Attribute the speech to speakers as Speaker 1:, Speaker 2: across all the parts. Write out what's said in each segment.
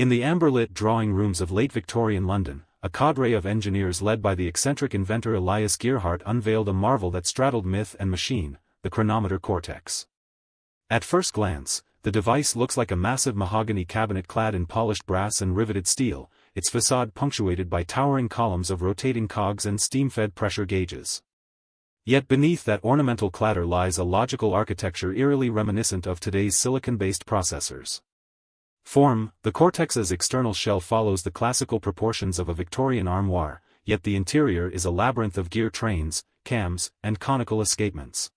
Speaker 1: In the amber-lit drawing rooms of late Victorian London, a cadre of engineers led by the eccentric inventor Elias Gearhart unveiled a marvel that straddled myth and machine, the Chronometer Cortex. At first glance, the device looks like a massive mahogany cabinet clad in polished brass and riveted steel, its facade punctuated by towering columns of rotating cogs and steam-fed pressure gauges. Yet beneath that ornamental clatter lies a logical architecture eerily reminiscent of today's silicon-based processors. Form: the Cortex's external shell follows the classical proportions of a Victorian armoire, yet the interior is a labyrinth of gear trains, cams, and conical escapements.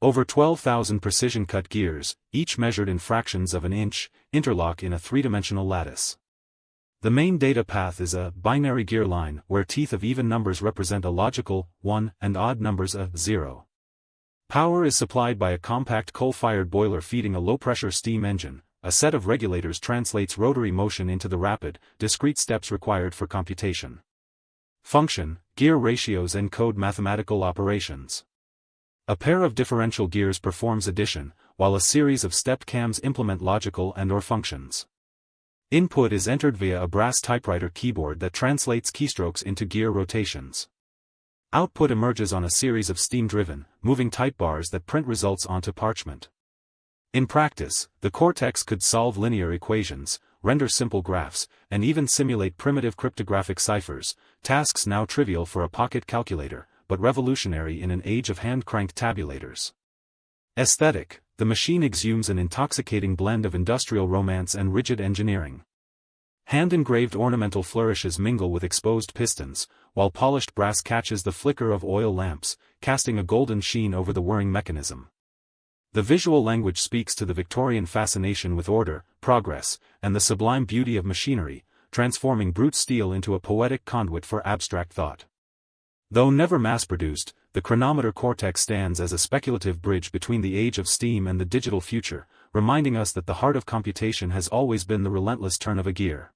Speaker 1: Over 12,000 precision-cut gears, each measured in fractions of an inch, interlock in a three-dimensional lattice. The main data path is a binary gear line where teeth of even numbers represent a logical 1 and odd numbers a 0. Power is supplied by a compact coal-fired boiler feeding a low-pressure steam engine. A set of regulators translates rotary motion into the rapid, discrete steps required for computation. Function: gear ratios encode mathematical operations. A pair of differential gears performs addition, while a series of stepped cams implement logical and/or functions. Input is entered via a brass typewriter keyboard that translates keystrokes into gear rotations. Output emerges on a series of steam-driven, moving type bars that print results onto parchment. In practice, the Cortex could solve linear equations, render simple graphs, and even simulate primitive cryptographic ciphers, tasks now trivial for a pocket calculator, but revolutionary in an age of hand-cranked tabulators. Aesthetic: the machine exhumes an intoxicating blend of industrial romance and rigid engineering. Hand-engraved ornamental flourishes mingle with exposed pistons, while polished brass catches the flicker of oil lamps, casting a golden sheen over the whirring mechanism. The visual language speaks to the Victorian fascination with order, progress, and the sublime beauty of machinery, transforming brute steel into a poetic conduit for abstract thought. Though never mass-produced, the Chronometer Cortex stands as a speculative bridge between the age of steam and the digital future, reminding us that the heart of computation has always been the relentless turn of a gear.